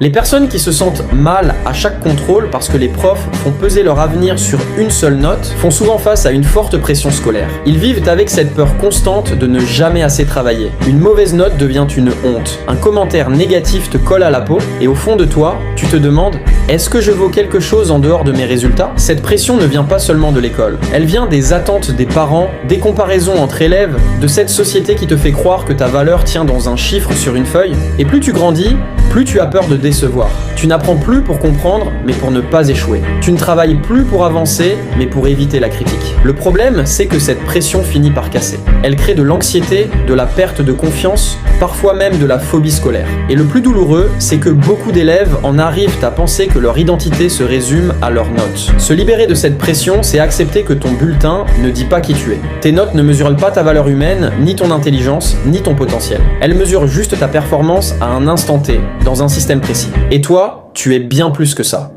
Les personnes qui se sentent mal à chaque contrôle parce que les profs font peser leur avenir sur une seule note font souvent face à une forte pression scolaire. Ils vivent avec cette peur constante de ne jamais assez travailler. Une mauvaise note devient une honte. Un commentaire négatif te colle à la peau et au fond de toi, tu te demandes « Est-ce que je vaux quelque chose en dehors de mes résultats ?» Cette pression ne vient pas seulement de l'école. Elle vient des attentes des parents, des comparaisons entre élèves, de cette société qui te fait croire que ta valeur tient dans un chiffre sur une feuille. Et plus tu grandis, plus tu as peur de décevoir. Tu n'apprends plus pour comprendre, mais pour ne pas échouer. Tu ne travailles plus pour avancer, mais pour éviter la critique. Le problème, c'est que cette pression finit par casser. Elle crée de l'anxiété, de la perte de confiance, parfois même de la phobie scolaire. Et le plus douloureux, c'est que beaucoup d'élèves en arrivent à penser que leur identité se résume à leurs notes. Se libérer de cette pression, c'est accepter que ton bulletin ne dit pas qui tu es. Tes notes ne mesurent pas ta valeur humaine, ni ton intelligence, ni ton potentiel. Elles mesurent juste ta performance à un instant T, dans un système précis. Et toi, tu es bien plus que ça.